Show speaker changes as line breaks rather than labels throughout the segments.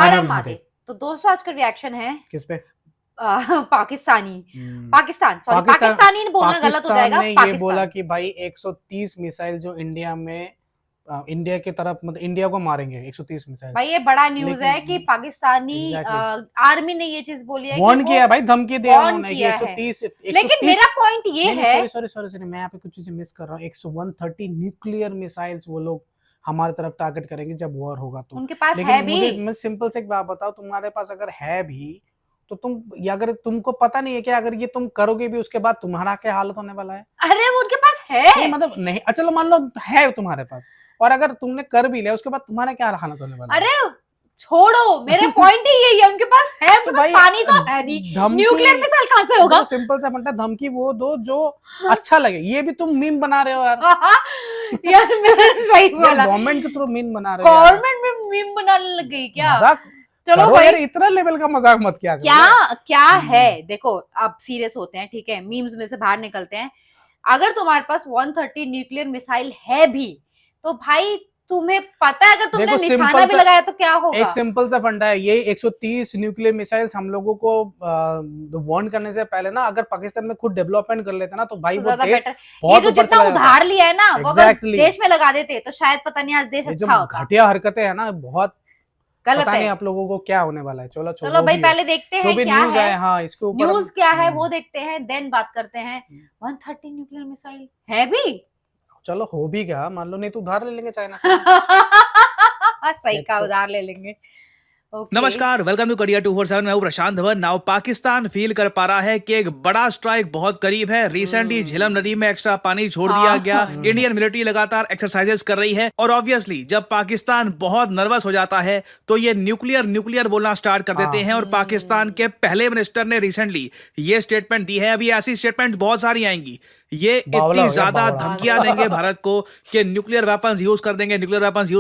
हर हर महादेव। तो दोस्तों आज का रिएक्शन है
किस पे?
पाकिस्तानी बोलना गलत हो जाएगा।
ने ये बोला कि भाई 130 मिसाइल जो इंडिया में इंडिया की तरफ मतलब इंडिया को मारेंगे 130 मिसाइल।
भाई ये बड़ा न्यूज है कि पाकिस्तानी आर्मी ने ये चीज बोली है,
वार्न किया भाई, धमकी दिया उन्होंने कि 130।
लेकिन मेरा पॉइंट ये है,
सॉरी मैं यहाँ पे कुछ चीजें मिस कर रहा हूँ। 130 न्यूक्लियर मिसाइल्स वो लोग हमारी तरफ टारगेट करेंगे जब वॉर होगा तो
उनके पास है भी।
मैं सिंपल से एक बात बताओ, तुम्हारे पास अगर है भी तो अगर तुमको पता नहीं है कि अगर ये तुम करोगे भी उसके बाद तुम्हारा क्या हालत होने वाला है?
अरे वो उनके पास है
मतलब नहीं, चलो मान लो है तुम्हारे पास, और अगर तुमने कर भी लिया उसके बाद तुम्हारा क्या हालत होने वाला है?
अरे छोड़ो, मेरे पॉइंट ही यही है, उनके पास है तो भाई, पानी तो है नहीं, न्यूक्लियर मिसाइल कहां से होगा?
सिंपल सा बनता, धमकी वो दो जो अच्छा लगे। ये भी तुम मीम बना रहे हो यार।
यार मैं सही बोला,
गवर्नमेंट के थ्रू मीम बना रहे हो।
गवर्नमेंट में मीम बनाने लग गई क्या?
मजाक
चलो भाई
यार, इतना लेवल का मजाक मत किया करो।
क्या है, देखो अब सीरियस होते हैं, ठीक है, मीम्स में से बाहर निकलते हैं। अगर तुम्हारे पास 130 न्यूक्लियर मिसाइल है भी तो भाई तुम्हें पता है अगर तुमने निशाना भी लगाया तो क्या होगा?
एक सिंपल सा फंडा है ये। 130 न्यूक्लियर मिसाइल्स हम लोगों को वार्न करने से पहले ना, अगर पाकिस्तान में खुद डेवलपमेंट कर लेते ना तो भाई वो देश बहुत
ऊपर चला जाता। उधार लिया है ना, वो अगर देश में लगा देते तो शायद पता नहीं आज देश अच्छा होता।
घटिया हरकतें है ना, बहुत
गलत
पता नहीं आप लोगों को क्या होने वाला है।
चलो भाई पहले देखते हैं क्या
न्यूज़ है। हाँ, इसके ऊपर
न्यूज़ क्या है वो देखते हैं, देन बात करते हैं। 130 न्यूक्लियर मिसाइल है भी,
चलो हो भी गया मान लो, नहीं तो उधार ले लेंगे चाइना से।
सही का उधार ले लेंगे।
नमस्कार, वेलकम टू कड़िया 247। मैं हूं प्रशांत धवन। नाउ पाकिस्तान फील कर पा रहा है कि एक बड़ा स्ट्राइक बहुत करीब है। रिसेंटली झेलम नदी में एक्स्ट्रा पानी छोड़ दिया गया। इंडियन मिलिट्री लगातार एक्सरसाइजेस कर रही है और ऑब्वियसली जब पाकिस्तान बहुत नर्वस हो जाता है तो ये न्यूक्लियर बोलना स्टार्ट कर देते हैं। और पाकिस्तान के पहले मिनिस्टर ने रिसेंटली ये स्टेटमेंट दी है। अभी ऐसी स्टेटमेंट बहुत सारी आएंगी। ये इतनी ज्यादा धमकियां देंगे भारत को कि न्यूक्लियर वेपन्स यूज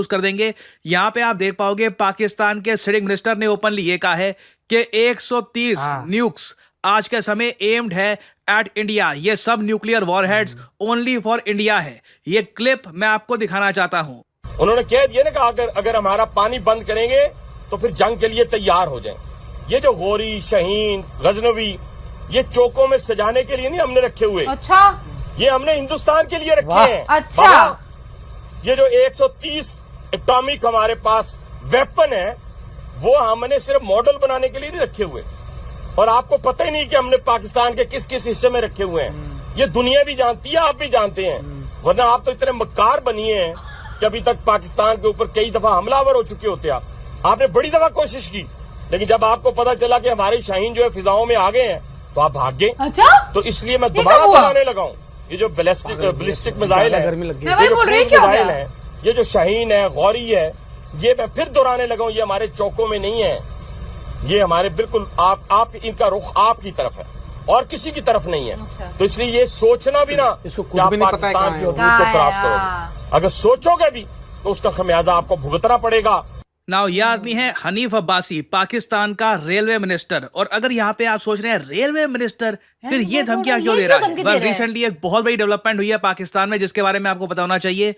कर देंगे। यहाँ पे आप देख पाओगे पाकिस्तान के सिटिंग मिनिस्टर ने ओपनली ये कहा है कि 130 न्यूक्स आज के समय एम्ड है एट इंडिया। ये सब nuclear warheads only for India है। ये क्लिप मैं आपको दिखाना चाहता हूँ।
उन्होंने कह दिया ना कि अगर हमारा पानी बंद करेंगे तो फिर जंग के लिए तैयार हो जाए। ये जो गोरी, शाहीन, गजनवी, ये चौकों में सजाने के लिए नहीं हमने रखे हुए।
अच्छा,
ये हमने हिंदुस्तान के लिए रखे हैं।
अच्छा,
ये जो 130 एटॉमिक हमारे पास वेपन है वो हमने सिर्फ मॉडल बनाने के लिए नहीं रखे हुए। और आपको पता ही नहीं कि हमने पाकिस्तान के किस किस हिस्से में रखे हुए हैं। ये दुनिया भी जानती है, आप भी जानते हैं। वरना आप तो इतने मक्कार बनिए हैं कि अभी तक पाकिस्तान के ऊपर कई दफा हमलावर हो चुके होते। आपने बड़ी दफा कोशिश की, लेकिन जब आपको पता चला कि हमारे शाहीन जो है फिजाओं में आ गए हैं तो आप भाग गए।
अच्छा?
तो इसलिए मैं दोबारा बनाने लगा हूँ। ये जो बैलिस्टिक मिसाइल है, ये जो शाहीन है, गौरी है, ये मैं फिर दोहराने लगा हूँ। ये हमारे चौकों में नहीं है, ये हमारे बिल्कुल आप इनका रुख आपकी तरफ है और किसी की तरफ नहीं है। अच्छा। तो इसलिए ये सोचना भी ना कि आप पाकिस्तान की हदूद को क्रॉस करोगे। अगर सोचोगे भी तो उसका खमियाजा आपको भुगतना पड़ेगा।
नाउ ये आदमी है हनीफ अब्बासी, पाकिस्तान का रेलवे मिनिस्टर। और अगर यहाँ पे आप सोच रहे हैं रेलवे मिनिस्टर फिर ये धमकियां क्यों दे रहा है? वेल रिसेंटली एक बहुत बड़ी डेवलपमेंट हुई है पाकिस्तान में जिसके बारे में आपको पता होना चाहिए।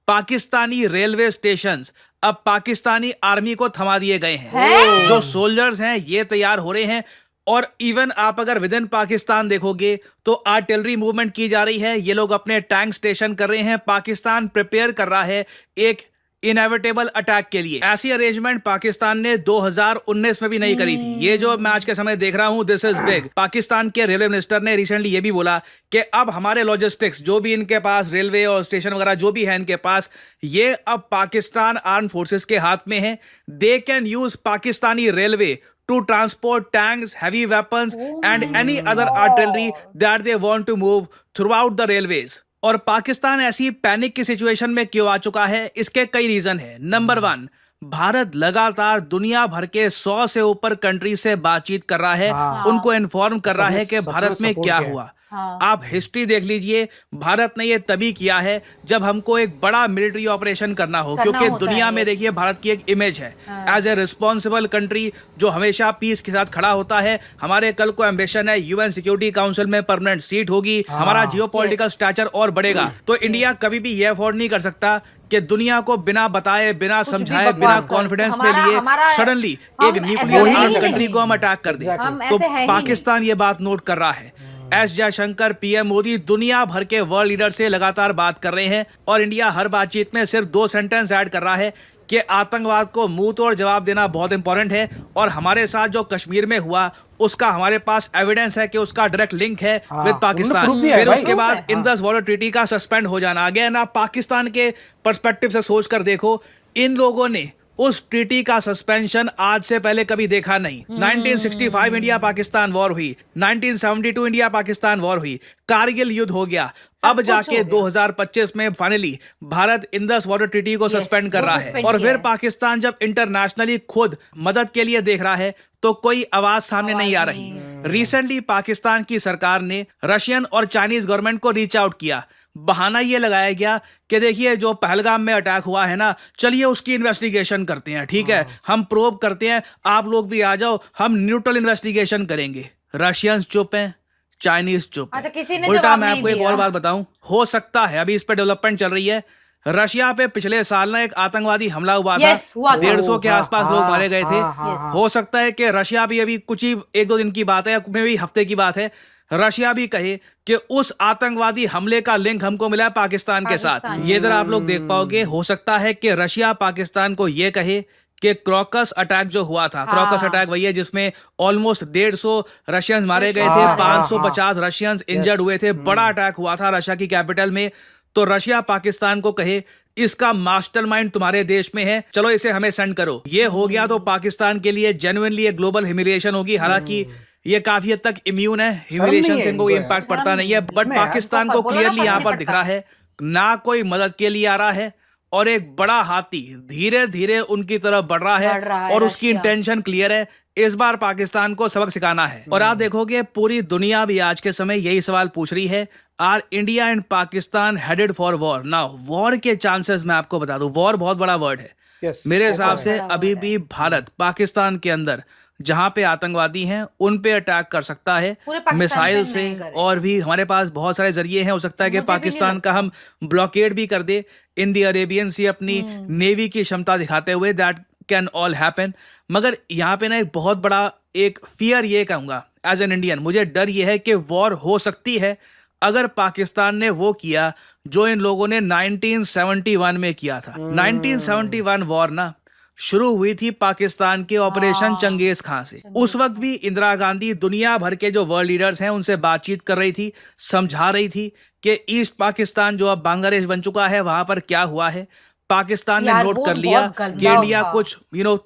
पाकिस्तानी रेलवे स्टेशंस अब पाकिस्तानी आर्मी को थमा दिए गए हैं। जो सोल्जर्स हैं ये तैयार हो रहे हैं। और इवन आप अगर विद इन पाकिस्तान देखोगे तो आर्टिलरी मूवमेंट की जा रही है। ये लोग अपने टैंक स्टेशन कर रहे हैं। पाकिस्तान प्रिपेयर कर रहा है एक इनएविटेबल अटैक के लिए। ऐसी अरेंजमेंट पाकिस्तान ने 2019 में भी नहीं करी थी। ये जो मैं आज के समय देख रहा हूं दिस इज बिग। पाकिस्तान के रेलवे मिनिस्टर ने रिसेंटली ये भी बोला कि अब हमारे लॉजिस्टिक्स जो भी इनके पास रेलवे और स्टेशन वगैरह जो भी है इनके पास, ये अब पाकिस्तान आर्म फोर्सेस के हाथ में है। They can use Pakistani railway to transport tanks, heavy weapons and any other artillery that they want to move throughout the railways. और पाकिस्तान ऐसी पैनिक की सिचुएशन में क्यों आ चुका है? इसके कई रीजन है। नंबर 1, भारत लगातार दुनिया भर के 100 से ऊपर कंट्री से बातचीत कर रहा है। उनको इन्फॉर्म कर रहा है कि भारत में क्या हुआ। आप हिस्ट्री देख लीजिए, भारत ने ये तभी किया है जब हमको एक बड़ा मिलिट्री ऑपरेशन करना हो, क्योंकि दुनिया में देखिए भारत की एक इमेज है एज ए रिस्पॉन्सिबल कंट्री जो हमेशा पीस के साथ खड़ा होता है। हमारे कल को एम्बिशन है यूएन सिक्योरिटी काउंसिल में परमानेंट सीट होगी, हमारा जियोपॉलिटिकल स्टैचर और बढ़ेगा। तो इंडिया कभी भी ये अफोर्ड नहीं कर सकता कि दुनिया को बिना बताए, बिना
कुछ भी
समझाए,
बकवास
बिना
कर-
कॉन्फिडेंस में
हमारा-
लिए
हमारा-
सडनली
हम
एक
ऐसे
न्यूक्लियर
है ही
कंट्री
नहीं।
को हम अटैक कर दें।
हम
तो
ऐसे है ही
पाकिस्तान ये बात नोट कर रहा है। एस जयशंकर, पीएम मोदी दुनिया भर के वर्ल्ड लीडर से लगातार बात कर रहे हैं और इंडिया हर बातचीत में सिर्फ 2 सेंटेंस ऐड कर रहा है कि आतंकवाद को मुंह तोड़ जवाब देना बहुत इंपॉर्टेंट है और हमारे साथ जो कश्मीर में हुआ उसका हमारे पास एविडेंस है कि उसका डायरेक्ट लिंक है विद पाकिस्तान।
proof दिया है
फिर
भाई।
उसके बाद
है।
इंडस वाटर ट्रीटी का सस्पेंड हो जाना। अगेन आप पाकिस्तान के पर्सपेक्टिव से सोचकर देखो, इन लोगों ने उस ट्रीटी का सस्पेंशन आज से पहले कभी देखा नहीं। 1965 इंडिया पाकिस्तान वॉर हुई, 1972 इंडिया पाकिस्तान वॉर हुई, कारगिल युद्ध हो गया, अब
कुछ
जाके
हो गया।
2025 में finally Bharat Indus water treaty को
Yes,
सस्पेंड कर
वो
रहा है।
suspend
और
किया
फिर
है।
पाकिस्तान जब इंटरनेशनली खुद मदद के लिए देख रहा है तो कोई आवाज सामने नहीं आ रही। रिसेंटली पाकिस्तान की सरकार ने रशियन और चाइनीज गवर्नमेंट को रीच आउट किया। बहाना ये लगाया गया कि देखिए जो पहलगाम में अटैक हुआ है ना, चलिए उसकी इन्वेस्टिगेशन करते हैं, ठीक है, हम प्रोब करते हैं, आप लोग भी आ जाओ, हम न्यूट्रल इन्वेस्टिगेशन करेंगे। रशियंस चुप हैं, चाइनीज चुप
अच्छा,
हैं।
किसी ने
उल्टा
जवाब
मैं
नहीं
आपको एक
दिया।
और बात बताऊं, हो सकता है अभी इस पे डेवलपमेंट चल रही है, रशिया पे पिछले साल ना एक आतंकवादी हमला हुआ था,
Yes, हुआ था।
150 के आसपास लोग मारे गए थे।
हाँ।
हो सकता है कि रशिया भी अभी कुछ ही 1-2 दिन की बात है, में भी हफ्ते की बात है, रशिया भी कहे कि उस आतंकवादी हमले का लिंक हमको मिला है पाकिस्तान के साथ।
पाकिस्तान।
ये इधर आप लोग देख पाओगे। हो सकता है कि रशिया पाकिस्तान को ये कहे कि क्रॉकस अटैक जो हुआ था, क्रॉकस अटैक वही है जिसमें ऑलमोस्ट 150 रशियंस मारे गए थे, 550 रशियंस इंजर्ड हुए थे, बड़ा अटैक हुआ था रशिया की कैपिटल में। तो रशिया पाकिस्तान को कहे इसका मास्टरमाइंड तुम्हारे देश में है, चलो इसे हमें सेंड करो। ये हो गया तो पाकिस्तान के लिए जेन्युइनली एक ग्लोबल ह्यूमिलिएशन होगी। हालांकि ये काफी हद तक इम्यून है, ह्यूमिलिएशन से इनको इम्पैक्ट पड़ता नहीं है, बट पाकिस्तान को
बोलो ना,
क्लियरली
फर्क
यहाँ
नहीं
पर दिख रहा है ना कोई मदद के लिए आ रहा है और एक बड़ा हाथी धीरे धीरे उनकी तरफ बढ़ रहा
बढ़ रहा
है
है
और उसकी
रशिया।
इंटेंशन क्लियर है, इस बार पाकिस्तान को सबक सिखाना है। और आप देखोगे पूरी दुनिया भी आज के समय यही सवाल पूछ रही है, R India and Pakistan headed for war? Now war के चांसेस मैं आपको बता दूं, वॉर बहुत बड़ा वर्ड है।
Yes,
मेरे हिसाब से
बड़ा
अभी
word
भी भारत पाकिस्तान के अंदर जहां पे आतंकवादी हैं उन पे अटैक कर सकता है
पूरे पाकिस्तान
मिसाइल
पे
से,
नहीं करेगा।
और भी हमारे पास बहुत सारे जरिए हैं। हो सकता है कि
मुझे भी नहीं
पाकिस्तान का
लगता।
हम ब्लॉकेड भी कर दे इन दी अरेबियन सी अपनी नेवी की क्षमता दिखाते हुए, दैट कैन ऑल हैपन। मगर यहाँ पे ना एक बहुत बड़ा एक फियर ये कहूंगा एज एन इंडियन, मुझे डर ये है कि वॉर हो सकती है अगर पाकिस्तान ने वो किया जो इन लोगों ने 1971 में किया था। 1971 वॉर ना शुरू हुई थी पाकिस्तान के ऑपरेशन चंगेज खां से। उस वक्त भी इंदिरा गांधी दुनिया भर के जो वर्ल्ड लीडर्स हैं उनसे बातचीत कर रही थी, समझा रही थी कि ईस्ट पाकिस्तान जो अब बांग्लादेश बन चुका है वहां पर क्या हुआ है। पाकिस्तान ने
यार,
नोट
वो
कर लिया
बहुत गंदा
कि इंडिया
था।
कुछ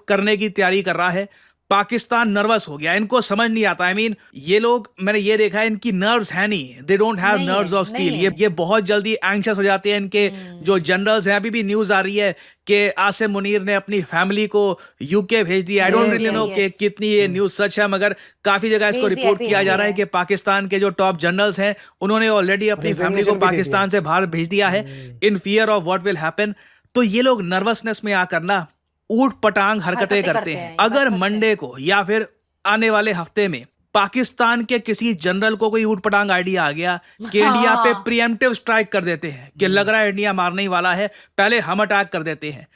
करने की तैयारी कर रहा है। पाकिस्तान नर्वस हो गया, इनको समझ नहीं आता। आई मीन ये लोग, मैंने ये देखा है, इनकी नर्व्स है नहीं, दे डोंट हैव
नहीं
नर्व्स
है,
ऑफ स्टील।
नहीं
ये बहुत जल्दी एंग्शियस हो जाते हैं। इनके जो जनरल्स हैं, अभी भी न्यूज आ रही है कि आसिम मुनीर ने अपनी फैमिली को यूके भेज दिया। आई डोंट
भेज
रियली
दिया,
नो कि
yes.
कितनी ये न्यूज सच है, मगर काफी जगह इसको
भेज दिया,
रिपोर्ट
भेज
किया जा रहा है
दिया।
कि पाकिस्तान के जो टॉप जनरल्स हैं उन्होंने ऑलरेडी अपनी फैमिली को
Resignation भी दे
पाकिस्तान से बाहर भेज दिया है इन fear of what will happen. तो ये लोग नर्वसनेस में आकर ना ऊट पटांग हरकतें करते हैं।
हैं, ये बात
अगर
सच है।
मंडे को या फिर आने वाले हफ्ते में पाकिस्तान के किसी जनरल को कोई ऊट पटांग आइडिया आ गया कि इंडिया पे
हाँ।
प्रीएम्प्टिव स्ट्राइक कर देते हैं, कि लग रहा है इंडिया मारने ही वाला है, पहले हम अटैक कर देते हैं,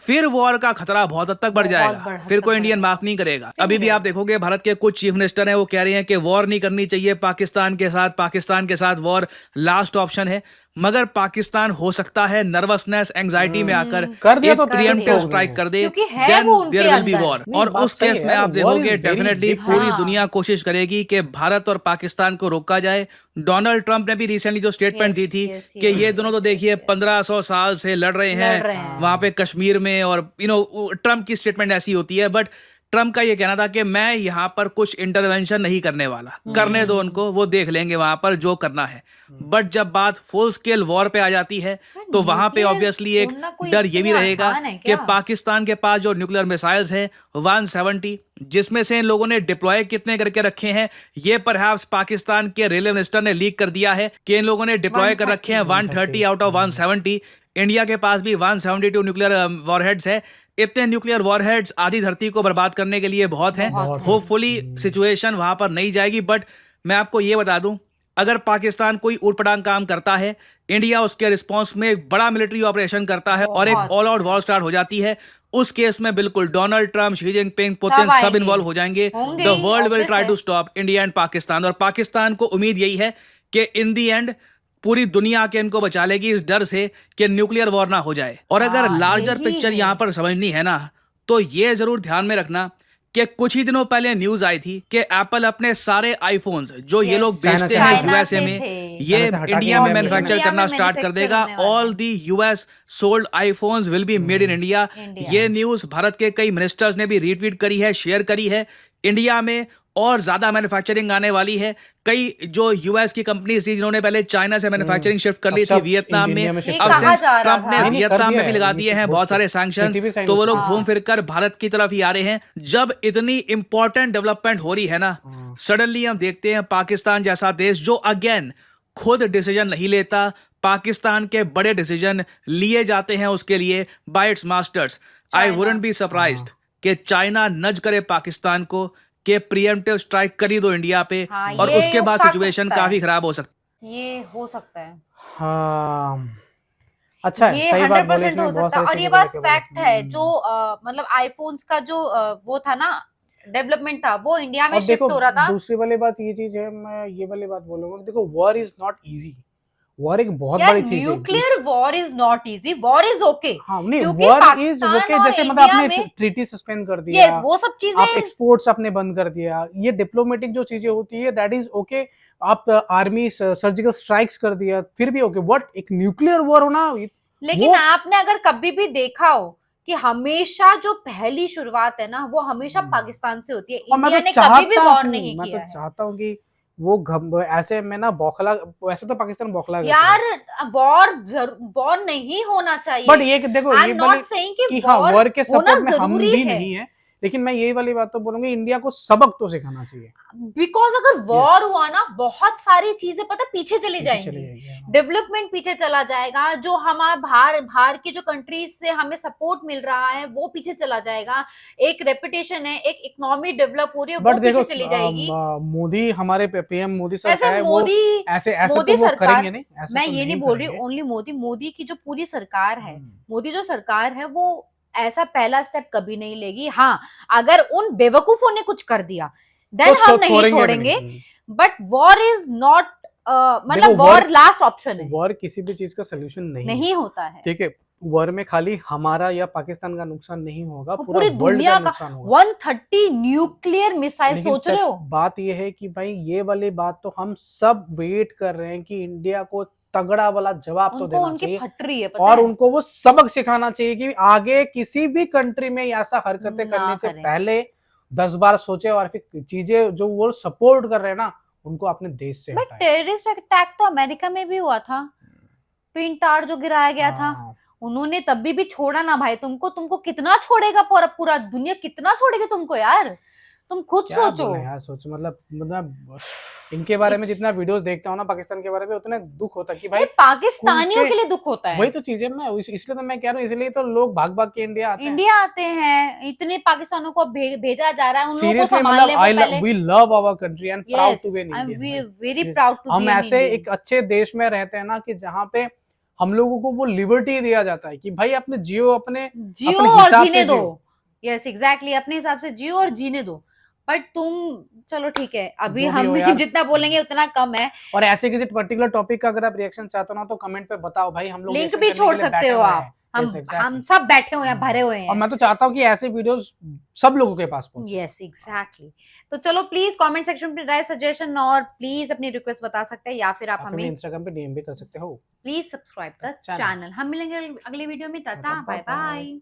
फिर वॉर का खतरा बहुत हद तक बढ़
बहुत
जाएगा।
बढ़-
फिर
हद
कोई
तक
इंडियन
बढ़ेगा।
माफ नहीं करेगा। अभी भी आप देखोगे भारत के कुछ चीफ मिनिस्टर हैं, वो कह रहे हैं कि वॉर नहीं करनी चाहिए पाकिस्तान के साथ वॉर लास्ट ऑप्शन है। मगर पाकिस्तान हो सकता है नर्वसनेस एंजाइटी में आकर
कर दिया
एक
तो
प्रीएम्प्टिव
कर
स्ट्राइक कर दे,
क्योंकि है
देन
वो उनके
देयर विल बी
अंदर।
वॉर।
नहीं,
और
बात
उस
सही
केस
है
में
यार,
आप
war
देखोगे
is very
डेफिनेटली
big।
पूरी
हाँ।
दुनिया कोशिश करेगी कि भारत और पाकिस्तान को रोका जाए। डोनाल्ड ट्रंप ने भी रिसेंटली जो स्टेटमेंट दी
Yes,
थी
yes,
कि
yes,
ये दोनों तो देखिए 1500 साल से लड़ रहे
लड़ रहे
हैं
हैं।
वहां पे कश्मीर में, और ट्रंप की स्टेटमेंट ऐसी होती है। बट ट्रंप का ये कहना था कि मैं यहाँ पर कुछ इंटरवेंशन नहीं करने वाला, करने दो उनको, वो देख लेंगे वहां पर जो करना है। बट जब बात फुल स्केल वॉर पे आ जाती है तो वहां पे
न्यूक्लियर
ऑब्वियसली एक
छोड़ना कोई
डर ये भी
इतना
रहेगा
आसान है
कि
क्या?
पाकिस्तान के पास जो न्यूक्लियर मिसाइल्स हैं 170, जिसमें से इन लोगों ने डिप्लॉय कितने करके रखे हैं, ये परहैप्स पाकिस्तान के रेलवे मिनिस्टर ने लीक कर दिया है कि इन लोगों ने डिप्लॉय कर रखे हैं 130 आउट ऑफ 170। इंडिया के पास भी 172 न्यूक्लियर वॉरहेड्स है। इतने न्यूक्लियर वॉरहेड्स आधी धरती को बर्बाद करने के लिए बहुत हैं। होपफुली सिचुएशन वहां पर नहीं जाएगी। बट मैं आपको ये बता दूं, अगर पाकिस्तान कोई ऊटपटांग काम करता है, इंडिया उसके रिस्पॉन्स में एक बड़ा मिलिट्री ऑपरेशन करता है और एक ऑल आउट वॉर स्टार्ट हो जाती है, उस केस में बिल्कुल Donald Trump, Xi Jinping, Putin सब इन्वॉल्व हो जाएंगे। The world will try to stop India and Pakistan. और पाकिस्तान को उम्मीद यही है कि इन दी एंड पूरी दुनिया के इनको बचा लेगी इस डर से कि न्यूक्लियर वॉर ना हो जाए। और अगर लार्जर पिक्चर यहां पर समझनी है ना, तो ये जरूर ध्यान में रखना कि कुछ ही दिनों पहले न्यूज आई थी कि एप्पल अपने सारे आईफोन्स जो ये लोग बेचते हैं यूएसए में, ये इंडिया में मैन्युफैक्चर करना स्टार्ट कर देगा। All the US sold iPhones will be made in India. ये न्यूज भारत के कई मिनिस्टर्स ने भी रीट्वीट करी है, शेयर करी है। इंडिया में और ज्यादा मैन्युफैक्चरिंग आने वाली है। कई जो यूएस की कंपनी थी जिन्होंने पहले चाइना से मैन्युफैक्चरिंग शिफ्ट कर ली थी वियतनाम में, अब सिंस ट्रम्प ने वियतनाम में भी लगा दिए हैं बहुत सारे सैंक्शंस, तो वो लोग घूम फिर कर भारत की तरफ ही आ रहे हैं। जब इतनी इंपॉर्टेंट डेवलपमेंट हो रही है ना, सडनली हम देखते हैं पाकिस्तान जैसा देश जो अगेन खुद डिसीजन नहीं लेता, पाकिस्तान के बड़े डिसीजन लिए जाते हैं उसके लिए bye it's masters. I wouldn't be surprised कि चाइना नज करे पाकिस्तान को कि प्रीएम्प्टिव स्ट्राइक करी दो इंडिया पे, और उसके बाद सिचुएशन काफी खराब हो सकती है।
ये हो सकता है।
हाँ, अच्छा है,
ये
सही बात
100% हो सकता है। और ये बात फैक्ट है, जो मतलब आईफोन्स का जो वो था ना, डेवलपमेंट था, वो इंडिया में शिफ्ट हो रहा था।
दूसरी वाली बात ये चीज है, मैं ये वाली बात बोलूंगा, देखो war is not easy. War एक बहुत बड़ी चीज है।
Nuclear war is not easy, war is okay.
हाँ, नहीं, वॉर इज ओके, जैसे मतलब आपने ट्रीटी सस्पेंड कर दिया,
यस, वो सब चीजें,
आप एक्सपोर्ट्स आपने बंद कर दिया, ये डिप्लोमेटिक जो चीजें होती है दैट इज ओके। आप आर्मी सर्जिकल स्ट्राइक्स कर दिया, फिर भी ओके। व्हाट एक न्यूक्लियर वॉर होना,
लेकिन आपने अगर कभी भी देखा हो कि हमेशा जो पहली शुरुआत है ना, वो हमेशा पाकिस्तान से होती है। इंडिया ने कभी भी वॉर नहीं किया है।
मैं तो चाहता हूँ कि वो ऐसे में ना बौखला, वैसे तो पाकिस्तान बौखला
यार, वॉर नहीं होना चाहिए।
बट ये देखो, ये
कि
हाँ, वॉर के सपोर्ट में हम भी नहीं है, लेकिन मैं यही वाली बात तो बोलूंगी, इंडिया को सबक तो सिखाना चाहिए।
बिकॉज अगर वॉर हुआ ना, बहुत सारी चीजें पता पीछे चली जाएंगी, डेवलपमेंट पीछे चला जाएगा, जो हमारा बाहर के जो कंट्रीज से हमें सपोर्ट मिल रहा है वो पीछे चला जाएगा, एक रेपुटेशन है, एक इकोनॉमी डेवलप हो रही है, वो पीछे चली जाएगी।
मोदी, हमारे पीएम मोदी सरकार है,
मोदी
तो वो करेंगे नहीं।
मैं ये नहीं बोल रही ओनली मोदी की जो पूरी सरकार है, मोदी जो सरकार है, वो ऐसा पहला स्टेप कभी नहीं लेगी। हाँ, अगर उन बेवकूफों ने कुछ कर दिया देन हम नहीं छोड़ेंगे, बट वॉर इज नॉट, मतलब वॉर लास्ट ऑप्शन है।
वॉर किसी भी चीज का सोल्यूशन
नहीं होता है।
ठीक है, वॉर में खाली हमारा या पाकिस्तान का नुकसान नहीं होगा,
पूरी दुनिया का नुकसान होगा। 130 न्यूक्लियर मिसाइल, सोच रहे हो।
बात ये है कि भाई ये वाली बात तो हम सब वेट कर रहे हैं कि इंडिया को तगड़ा वाला जवाब तो देना चाहिए,
फटरी है,
और उनको वो सबक सिखाना चाहिए कि आगे किसी भी कंट्री में ऐसा हरकतें करने से पहले 10 बार सोचे, और फिर चीजें जो वो सपोर्ट कर रहे हैं ना, उनको अपने देश से हटाएं।
टेररिस्ट अटैक तो अमेरिका में भी हुआ था, ट्विन टावर जो गिराया गया था, उन्होंने तभी भी छोड़ा ना भाई। तुमको कितना छोड़ेगा, पूरा दुनिया कितना छोड़ेगी तुमको यार, तुम खुद सोचो
यार। सोचो, मतलब इनके बारे में जितना वीडियोस देखता हूँ ना पाकिस्तान के बारे में, उतना दुख होता है कि भाई
पाकिस्तानियों के लिए दुख होता है।
वही तो चीजें, मैं इसलिए तो मैं कह रहा हूँ, इसलिए तो लोग भाग भाग के इंडिया आते हैं।
इतने पाकिस्तानों को भेजा जा रहा है, उन लोगों को संभालने पहले।
We love our country and proud to be an Indian,
very proud to be.
हम ऐसे एक अच्छे देश में रहते हैं ना, कि जहाँ पे हम लोगों को वो लिबर्टी दिया जाता है कि भाई अपने जियो
और जीने दो। यस, एग्जैक्टली, अपने हिसाब से जियो और जीने दो। बट तुम, चलो ठीक है, अभी हम जितना बोलेंगे उतना कम है।
और ऐसे किसी पर्टिकुलर टॉपिक का अगर आप रिएक्शन चाहते हो ना, तो कमेंट पे बताओ भाई, हम लोग
लिंक भी छोड़ सकते हो आप। हम सब बैठे हुए हैं, भरे हुए हैं,
और मैं तो चाहता हूँ कि ऐसे वीडियोस सब लोगों के पास पहुंचे।
Yes, exactly. तो चलो प्लीज कमेंट सेक्शन पे राय, सजेशन और प्लीज अपनी रिक्वेस्ट बता सकते हैं, या फिर आप हमें
इंस्टाग्राम पे डीएम भी कर सकते हो।
Please subscribe the channel. हम मिलेंगे अगले वीडियो में। Tata, bye bye.